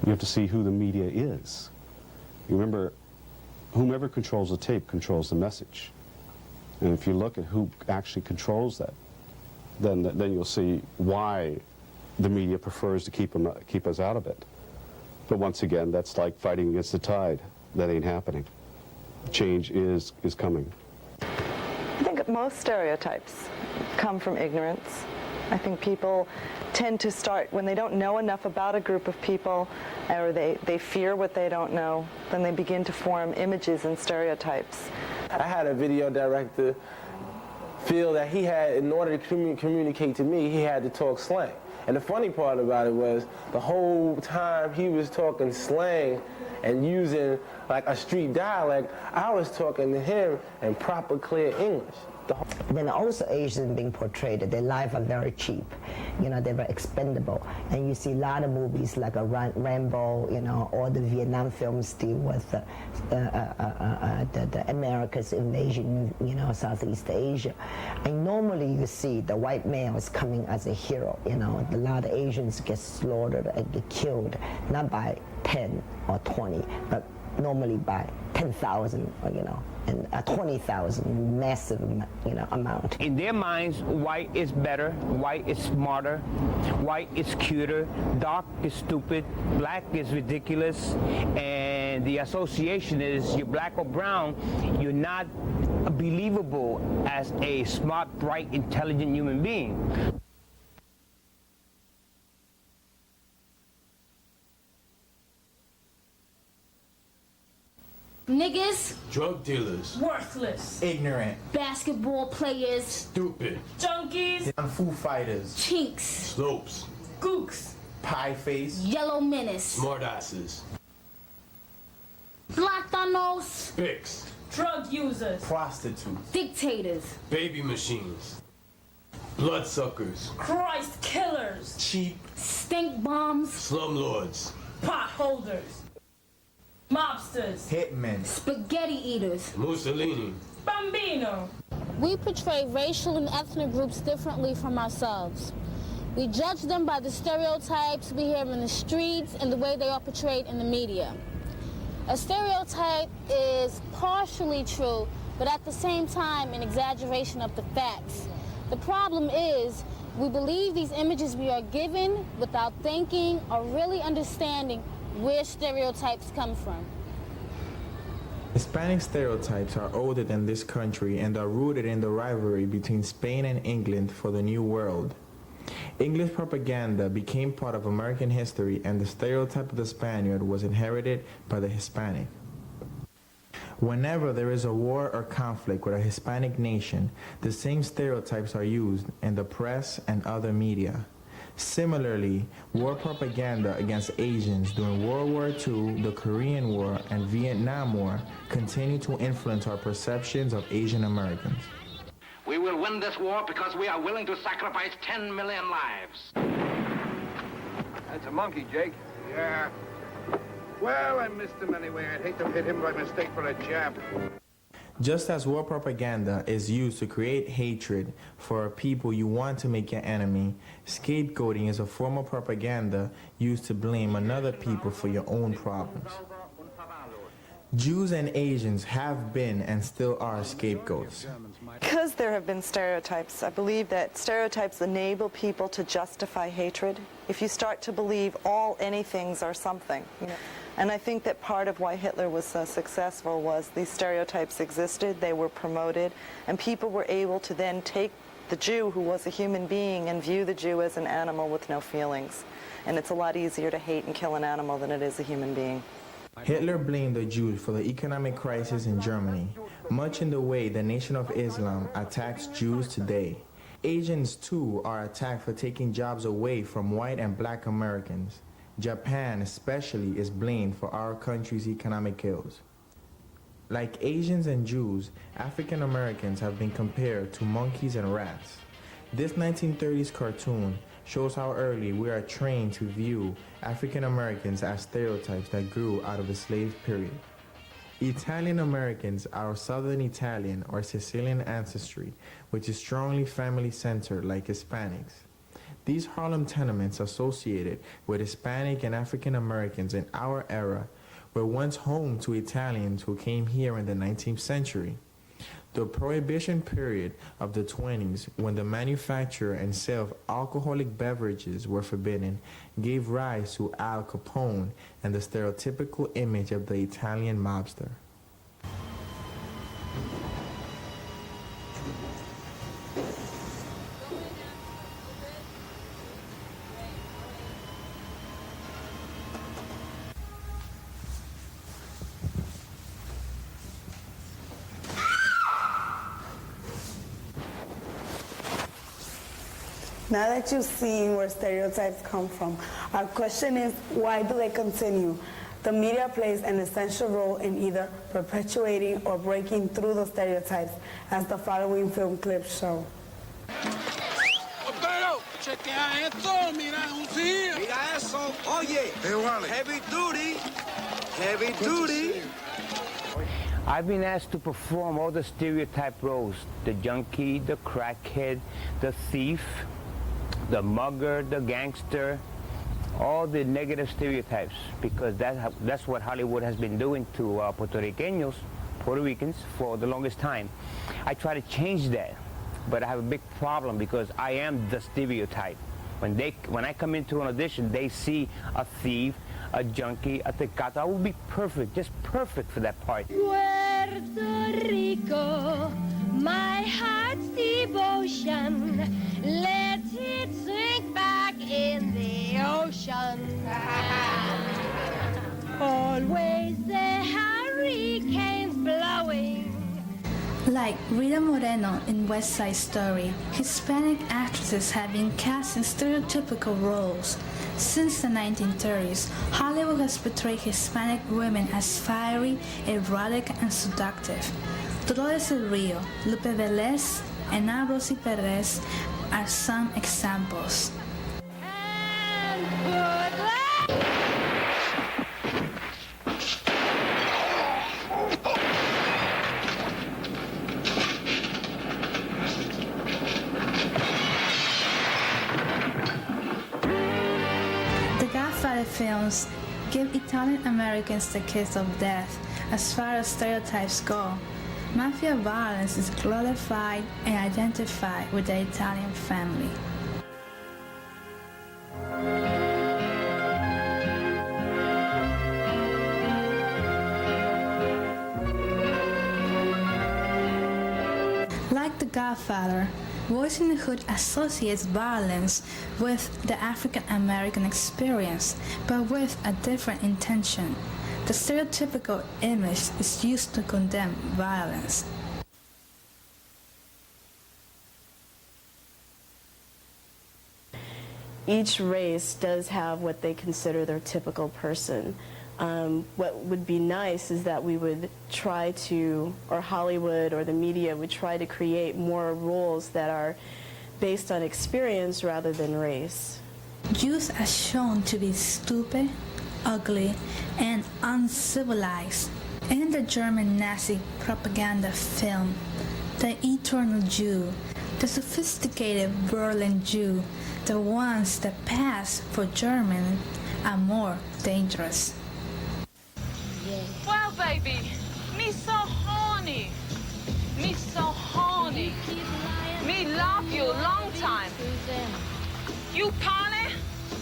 You have to see who the media is. You remember, whomever controls the tape controls the message. And if you look at who actually controls that, then you'll see why the media prefers to keep us out of it. But once again, that's like fighting against the tide. That ain't happening. Change is coming. I think most stereotypes come from ignorance. I think people tend to start, when they don't know enough about a group of people, or they fear what they don't know, then they begin to form images and stereotypes. I had a video director feel that he had, in order to communicate to me, he had to talk slang. And the funny part about it was, the whole time he was talking slang and using like a street dialect, I was talking to him in proper, clear English. Then also Asians being portrayed, their life are very cheap, you know, they're very expendable. And you see a lot of movies like a Rambo, you know, or the Vietnam films deal with the America's invasion, you know, Southeast Asia. And normally you see the white male is coming as a hero, you know, a lot of Asians get slaughtered and get killed, not by 10 or 20, but normally by 10,000, you know, and 20,000, massive, you know, amount. In their minds, white is better, white is smarter, white is cuter, dark is stupid, black is ridiculous, and the association is you're black or brown, you're not believable as a smart, bright, intelligent human being. Niggas, drug dealers, worthless, ignorant, basketball players, stupid, junkies, Foo Fighters, chinks, slopes, gooks, pie face, yellow menace, smartasses, black Thanos, spics, drug users, prostitutes, dictators, baby machines, bloodsuckers, Christ killers, cheap, stink bombs, slumlords, pot holders, mobsters, hitmen, spaghetti eaters, Mussolini, Bambino. We portray racial and ethnic groups differently from ourselves. We judge them by the stereotypes we hear in the streets and the way they are portrayed in the media. A stereotype is partially true, but at the same time an exaggeration of the facts. The problem is we believe these images we are given without thinking or really understanding where stereotypes come from. Hispanic stereotypes are older than this country and are rooted in the rivalry between Spain and England for the New World. English propaganda became part of American history, and the stereotype of the Spaniard was inherited by the Hispanic. Whenever there is a war or conflict with a Hispanic nation, the same stereotypes are used in the press and other media. Similarly, war propaganda against Asians during World War II, the Korean War, and Vietnam War continue to influence our perceptions of Asian Americans. We will win this war because we are willing to sacrifice 10 million lives. That's a monkey, Jake. Yeah. Well, I missed him anyway. I'd hate to hit him by mistake for a jab. Just as war propaganda is used to create hatred for a people you want to make your enemy, scapegoating is a form of propaganda used to blame another people for your own problems. Jews and Asians have been and still are scapegoats. Because there have been stereotypes, I believe that stereotypes enable people to justify hatred. If you start to believe all anythings are something, you know. And I think that part of why Hitler was so successful was these stereotypes existed, they were promoted, and people were able to then take the Jew, who was a human being, and view the Jew as an animal with no feelings. And it's a lot easier to hate and kill an animal than it is a human being. Hitler blamed the Jews for the economic crisis in Germany, much in the way the Nation of Islam attacks Jews today. Asians, too, are attacked for taking jobs away from white and black Americans. Japan, especially, is blamed for our country's economic ills. Like Asians and Jews, African Americans have been compared to monkeys and rats. This 1930s cartoon shows how early we are trained to view African Americans as stereotypes that grew out of the slave period. Italian Americans are Southern Italian or Sicilian ancestry, which is strongly family-centered like Hispanics. These Harlem tenements associated with Hispanic and African Americans in our era were once home to Italians who came here in the 19th century. The Prohibition period of the 20s, when the manufacture and sale of alcoholic beverages were forbidden, gave rise to Al Capone and the stereotypical image of the Italian mobster. Now that you've seen where stereotypes come from, our question is, why do they continue? The media plays an essential role in either perpetuating or breaking through the stereotypes, as the following film clips show. Pero, chequea esto, mira eso. Oye, heavy duty, heavy duty. I've been asked to perform all the stereotype roles: the junkie, the crackhead, the thief, the mugger, the gangster, all the negative stereotypes, because that's what Hollywood has been doing to Puerto Ricans for the longest time. I try to change that, but I have a big problem because I am the stereotype. When I come into an audition, they see a thief, a junkie, a tecato. I will be perfect, just perfect for that part. Puerto Rico, my heart's devotion, let it sink back in the ocean. Always the hurricanes blowing. Like Rita Moreno in West Side Story, Hispanic actresses have been cast in stereotypical roles. Since the 1930s, Hollywood has portrayed Hispanic women as fiery, erotic, and seductive. Dolores Del Rio, Lupe Velez, and now Rosie Perez are some examples. Films give Italian Americans the kiss of death as far as stereotypes go. Mafia violence is glorified and identified with the Italian family. Like The Godfather, Boys in the Hood associates violence with the African American experience, but with a different intention. The stereotypical image is used to condemn violence. Each race does have what they consider their typical person. What would be nice is that we would try to, or Hollywood or the media would try to create more roles that are based on experience rather than race. Jews are shown to be stupid, ugly, and uncivilized. In the German Nazi propaganda film, The Eternal Jew, the sophisticated Berlin Jew, the ones that pass for German, are more dangerous. Well, baby, me so horny. Me so horny. Me love you long time. You party?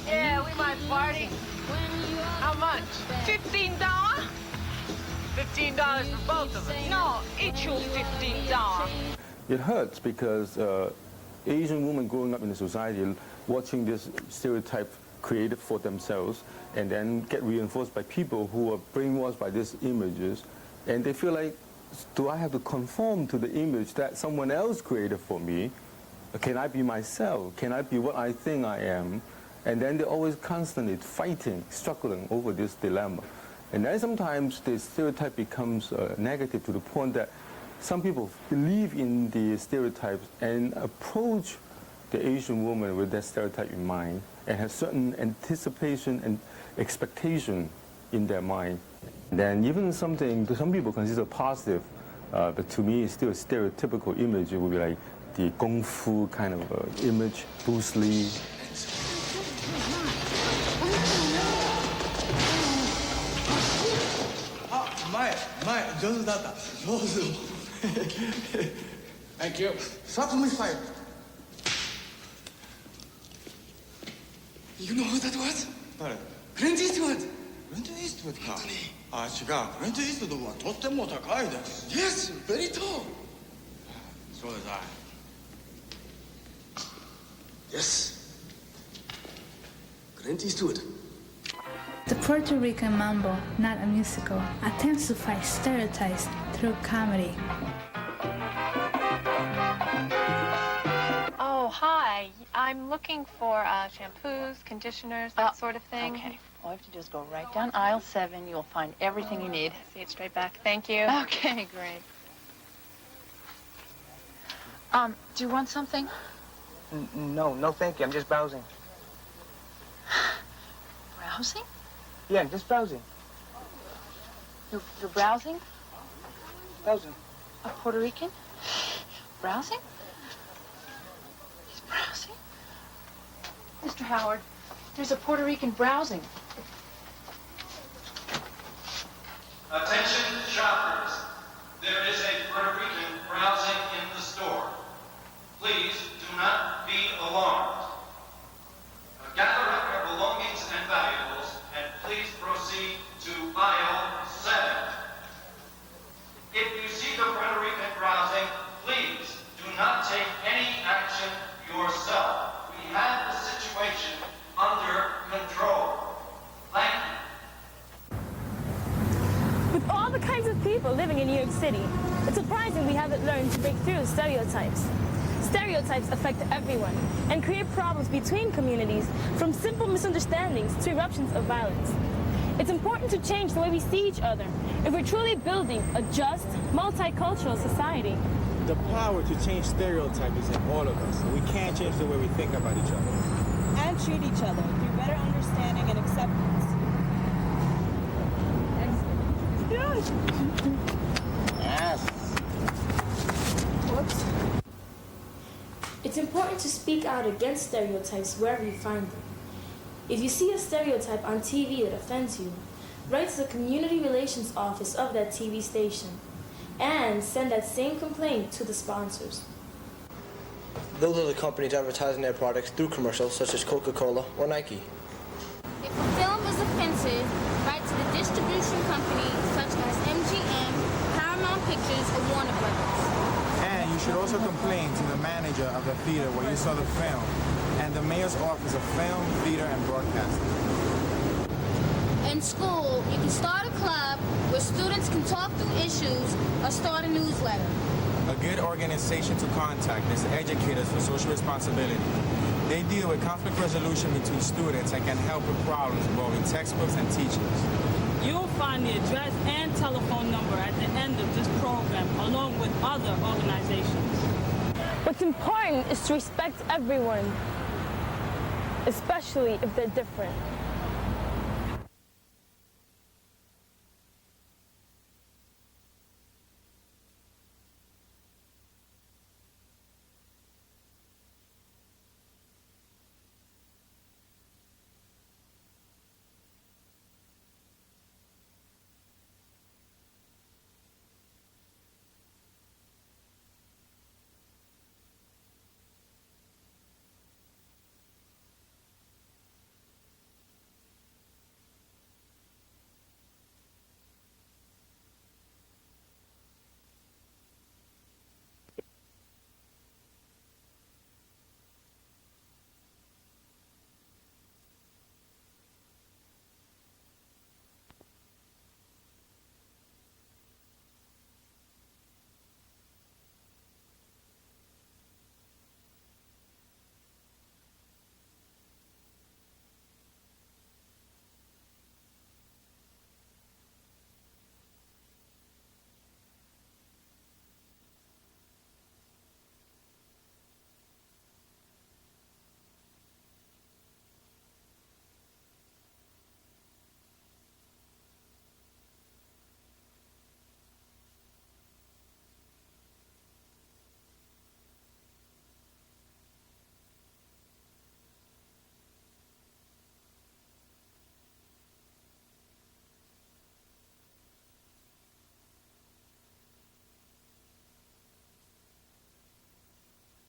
Yeah, we might party. How much? $15? $15 for both of us. No, each you $15. It hurts because Asian women growing up in the society watching this stereotype created for themselves and then get reinforced by people who are brainwashed by these images, and they feel like, do I have to conform to the image that someone else created for me? Can I be myself? Can I be what I think I am? And then they're always constantly fighting, struggling over this dilemma. And then sometimes the stereotype becomes negative to the point that some people believe in the stereotypes and approach the Asian woman with that stereotype in mind and have certain anticipation and expectation in their mind. And then even something that some people consider positive, but to me it's still a stereotypical image. It would be like the kung fu kind of image, Bruce Lee, Thank you. Stop me fire. You know who that was? Clint Eastwood. Clint Eastwood か。あ、違う。Clint Eastwood はとっても高いです。Yes, very tall. So is I. Yes. Clint Eastwood. The Puerto Rican mambo, not a musical, attempts to fight stereotypes through comedy. Oh, hi. I'm looking for shampoos, conditioners, that sort of thing. Okay. All you have to do is go right down aisle 7. You'll find everything you need. See it straight back. Thank you. Okay, great. Do you want something? No, thank you. I'm just browsing. Browsing? Yeah, just browsing. You're browsing? Browsing. A Puerto Rican? Browsing? He's browsing? Mr. Howard, there's a Puerto Rican browsing. Attention shoppers. There is a Puerto Rican browsing in the store. Please do not be alarmed. Gather up your belongings and valuables and please proceed to aisle 7. If you see the Puerto Rican browsing, please do not take any action yourself. We have the situation under control. Thank you. With all the kinds of people living in New York City, it's surprising we haven't learned to break through stereotypes. Stereotypes affect everyone and create problems between communities, from simple misunderstandings to eruptions of violence. It's important to change the way we see each other if we're truly building a just, multicultural society. The power to change stereotypes is in all of us. We can't change the way we think about each other. And treat each other through better understanding and acceptance. Excellent. Yes. Whoops. It's important to speak out against stereotypes wherever you find them. If you see a stereotype on TV that offends you, write to the Community Relations Office of that TV station and send that same complaint to the sponsors. Those are the companies advertising their products through commercials such as Coca-Cola or Nike. If a film is offensive, write to the distribution companies such as MGM, Paramount Pictures, or Warner Brothers. And you should also complain to the manager of the theater where you saw the film and the mayor's office of film, theater, and broadcasting. In school, you can start a club where students can talk through issues or start a newsletter. A good organization to contact is Educators for Social Responsibility. They deal with conflict resolution between students and can help with problems involving textbooks and teachers. You'll find the address and telephone number at the end of this program, along with other organizations. What's important is to respect everyone, especially if they're different.